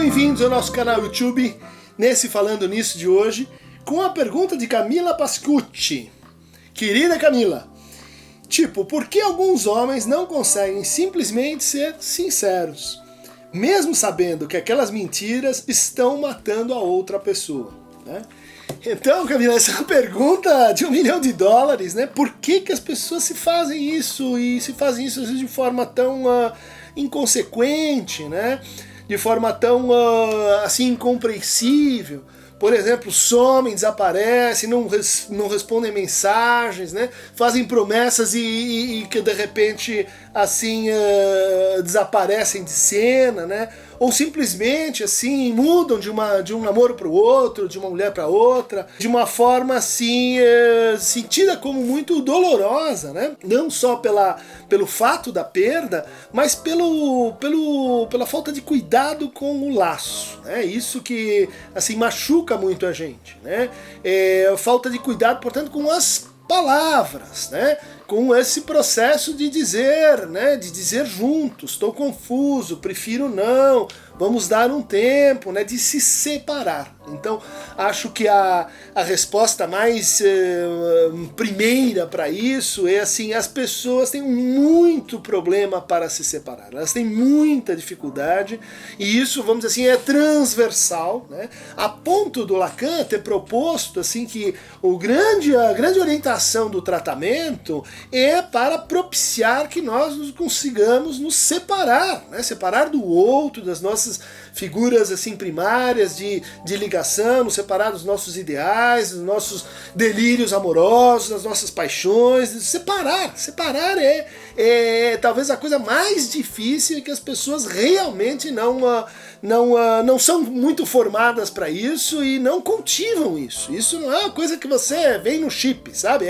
bem-vindos ao nosso canal YouTube, nesse Falando Nisso de hoje, com a pergunta de Camila Pascucci. Querida Camila, por que alguns homens não conseguem simplesmente ser sinceros, mesmo sabendo que aquelas mentiras estão matando a outra pessoa, né? Então, Camila, essa é uma pergunta de $1 milhão, né? Por que as pessoas se fazem isso, e se fazem isso às vezes de forma tão inconsequente, né? De forma tão assim incompreensível? Por exemplo, somem, desaparecem, não respondem mensagens, né? Fazem promessas e que de repente assim desaparecem de cena, né? Ou simplesmente assim mudam de um namoro para o outro, de uma mulher para outra, de uma forma assim sentida como muito dolorosa, né? Não só pelo fato da perda, mas pela falta de cuidado com o laço, né? Isso que assim machuca muito a gente, né? Falta de cuidado, portanto, com as palavras, né? Com esse processo de dizer, né? De dizer juntos, estou confuso, prefiro não, vamos dar um tempo, né? De se separar. Então, acho que a resposta mais primeira para isso é assim, as pessoas têm muito problema para se separar, elas têm muita dificuldade, e isso, vamos dizer assim, é transversal, né? A ponto do Lacan ter proposto assim, que a grande orientação do tratamento é para propiciar que nós consigamos nos separar, né? Separar do outro, das nossas figuras assim primárias de ligação, nos separar dos nossos ideais, dos nossos delírios amorosos, das nossas paixões. Separar é talvez a coisa mais difícil, que as pessoas realmente não são muito formadas para isso e não cultivam isso. Isso não é uma coisa que você vem no chip, sabe?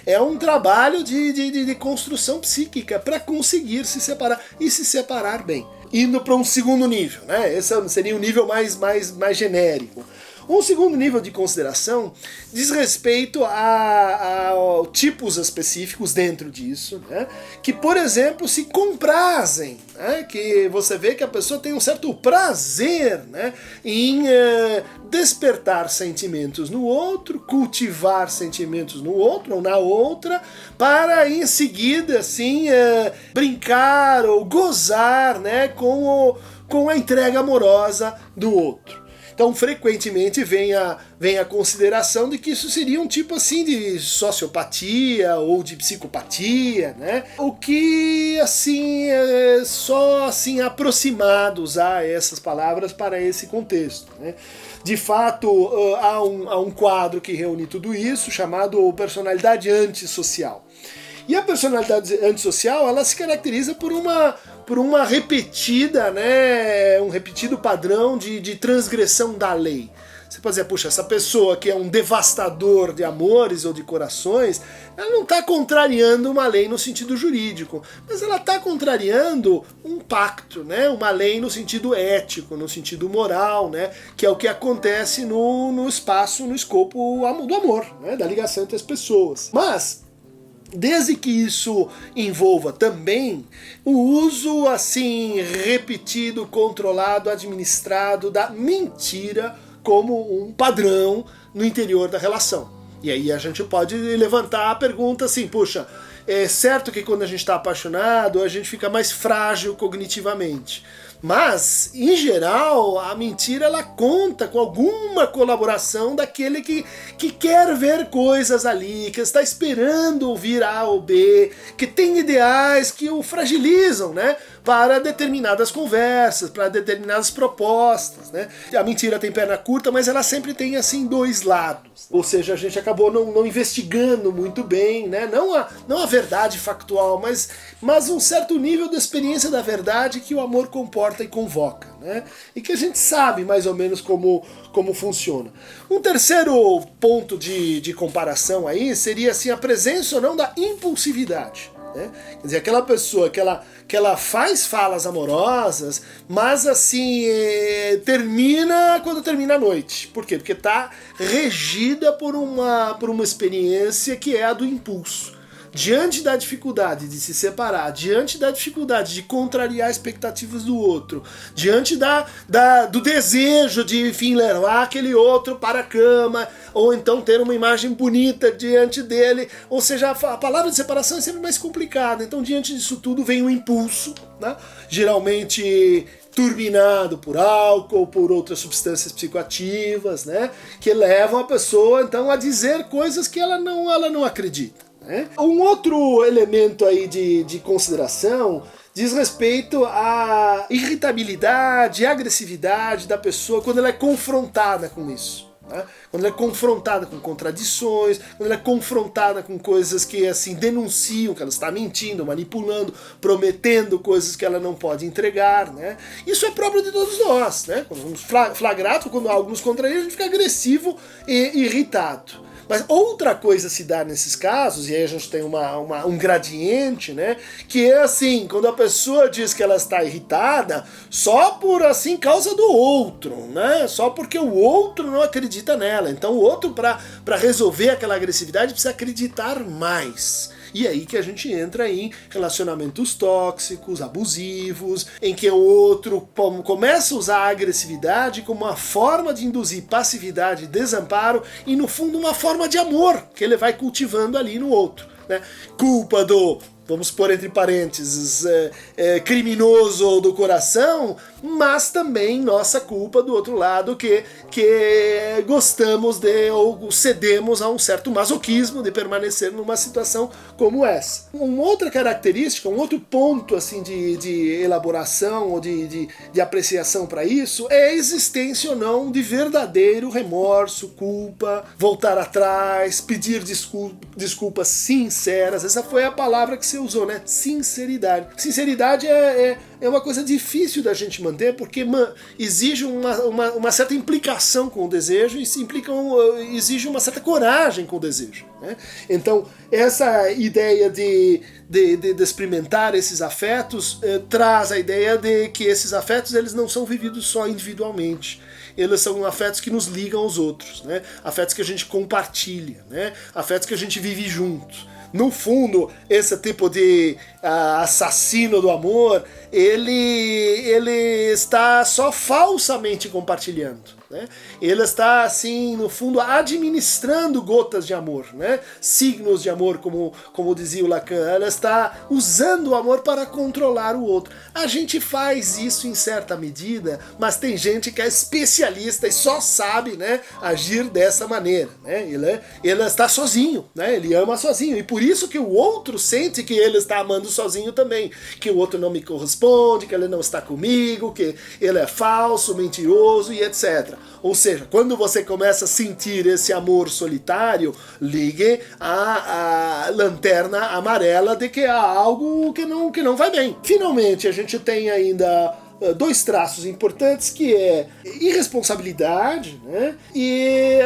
É um trabalho de construção psíquica para conseguir se separar e se separar bem. Indo para um segundo nível, né? Esse seria um nível mais genérico. Um segundo nível de consideração diz respeito a tipos específicos dentro disso, né? Que, por exemplo, se comprazem, né? Que você vê que a pessoa tem um certo prazer, né? Em despertar sentimentos no outro, cultivar sentimentos no outro ou na outra, para em seguida assim brincar ou gozar, né? Com a entrega amorosa do outro. Então, frequentemente vem a consideração de que isso seria um tipo assim de sociopatia ou de psicopatia, né? O que assim é só assim aproximado usar essas palavras para esse contexto, né? De fato, há um quadro que reúne tudo isso, chamado personalidade antissocial. E a personalidade antissocial, ela se caracteriza por uma repetida, né, um repetido padrão de transgressão da lei. Você pode dizer, puxa, essa pessoa que é um devastador de amores ou de corações, ela não está contrariando uma lei no sentido jurídico, mas ela está contrariando um pacto, né, uma lei no sentido ético, no sentido moral, né, que é o que acontece no espaço, no escopo do amor, né, da ligação entre as pessoas. Mas desde que isso envolva também o uso assim repetido, controlado, administrado da mentira como um padrão no interior da relação. E aí a gente pode levantar a pergunta assim, puxa, é certo que quando a gente está apaixonado a gente fica mais frágil cognitivamente. Mas, em geral, a mentira ela conta com alguma colaboração daquele que quer ver coisas ali, que está esperando ouvir A ou B, que tem ideais que o fragilizam, né? Para determinadas conversas, para determinadas propostas, né? A mentira tem perna curta, mas ela sempre tem assim dois lados. Ou seja, a gente acabou não investigando muito bem, né? Não a verdade factual, mas um certo nível de experiência da verdade que o amor comporta e convoca, né? E que a gente sabe mais ou menos como funciona. Um terceiro ponto de comparação aí seria assim, a presença ou não da impulsividade, né? Quer dizer, aquela pessoa que ela faz falas amorosas, mas assim termina quando termina a noite. Por quê? Porque está regida por uma experiência que é a do impulso. diante da dificuldade de se separar, diante da dificuldade de contrariar expectativas do outro, diante do desejo de, enfim, levar aquele outro para a cama, ou então ter uma imagem bonita diante dele, ou seja, a palavra de separação é sempre mais complicada. Então, diante disso tudo, vem o impulso, né? Geralmente turbinado por álcool ou por outras substâncias psicoativas, né? Que levam a pessoa, então, a dizer coisas que ela não acredita. Um outro elemento aí de consideração diz respeito à irritabilidade, à agressividade da pessoa quando ela é confrontada com isso. Quando ela é confrontada com contradições, quando ela é confrontada com coisas que assim denunciam que ela está mentindo, manipulando, prometendo coisas que ela não pode entregar, né? Isso é próprio de todos nós, né? Quando vamos flagrado, quando algo nos contraria, a gente fica agressivo e irritado. Mas outra coisa se dá nesses casos, e aí a gente tem um gradiente, né? Que é assim, quando a pessoa diz que ela está irritada só por, assim, causa do outro, né? Só porque o outro não acredita nela. Então o outro, para resolver aquela agressividade, precisa acreditar mais. E aí que a gente entra em relacionamentos tóxicos, abusivos, em que o outro começa a usar a agressividade como uma forma de induzir passividade e desamparo e, no fundo, uma forma de amor que ele vai cultivando ali no outro, né? Culpa do, vamos pôr entre parênteses, criminoso do coração, mas também nossa culpa do outro lado que gostamos de ou cedemos a um certo masoquismo de permanecer numa situação como essa. Uma outra característica, um outro ponto assim de elaboração ou de apreciação para isso é a existência ou não de verdadeiro remorso, culpa, voltar atrás, pedir desculpas sinceras. Essa foi a palavra que você usou, né? Sinceridade. Sinceridade é uma coisa difícil da gente manter, porque exige uma certa implicação com o desejo e exige uma certa coragem com o desejo, né? Então, essa ideia de experimentar esses afetos traz a ideia de que esses afetos eles não são vividos só individualmente. Eles são afetos que nos ligam aos outros, né? Afetos que a gente compartilha, né? Afetos que a gente vive junto. No fundo, esse tipo de assassino do amor, ele está só falsamente compartilhando, né? Ele está, assim, no fundo, administrando gotas de amor, né? Signos de amor, como dizia o Lacan. Ela está usando o amor para controlar o outro. A gente faz isso em certa medida, mas tem gente que é especialista e só sabe, né, agir dessa maneira, né? Ele está sozinho, né? Ele ama sozinho. E por isso que o outro sente que ele está amando sozinho também. Que o outro não me corresponde, que ele não está comigo, que ele é falso, mentiroso e etc. Ou seja, quando você começa a sentir esse amor solitário, ligue a lanterna amarela de que há algo que não vai bem. Finalmente, a gente tem ainda dois traços importantes, que é irresponsabilidade, né? E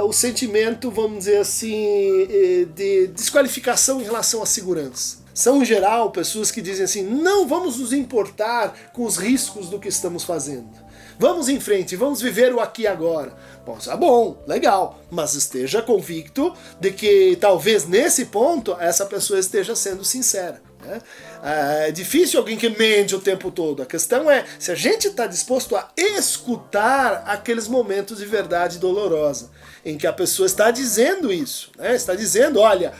o sentimento, vamos dizer assim, de desqualificação em relação à segurança. São, em geral, pessoas que dizem assim, não vamos nos importar com os riscos do que estamos fazendo. Vamos em frente, vamos viver o aqui e agora. Bom, tá bom, legal, mas esteja convicto de que talvez nesse ponto essa pessoa esteja sendo sincera, né? É difícil alguém que mente o tempo todo. A questão é se a gente está disposto a escutar aqueles momentos de verdade dolorosa, em que a pessoa está dizendo isso, né? Está dizendo, olha,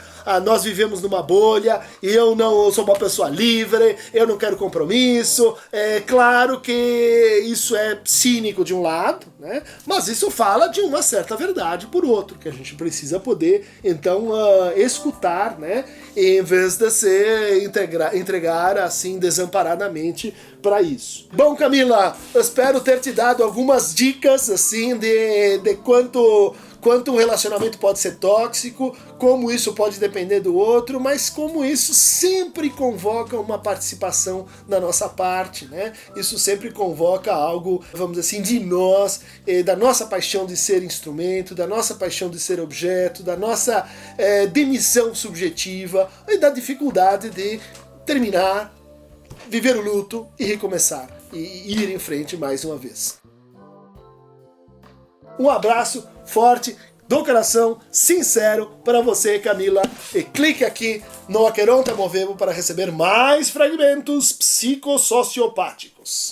nós vivemos numa bolha, e eu sou uma pessoa livre, eu não quero compromisso. É claro que isso é cínico de um lado, né? Mas isso fala de uma certa verdade por outro, que a gente precisa poder, então, escutar, né? Em vez de se entregar assim desamparadamente para isso. Bom, Camila, eu espero ter te dado algumas dicas assim de quanto um relacionamento pode ser tóxico, como isso pode depender do outro, mas como isso sempre convoca uma participação da nossa parte, né? Isso sempre convoca algo, vamos dizer assim, de nós, da nossa paixão de ser instrumento, da nossa paixão de ser objeto, da nossa demissão subjetiva e da dificuldade de terminar, viver o luto e recomeçar, e ir em frente mais uma vez. Um abraço forte, do coração, sincero, para você, Camila. E clique aqui no Aqueronta Movebo para receber mais fragmentos psicossociopáticos.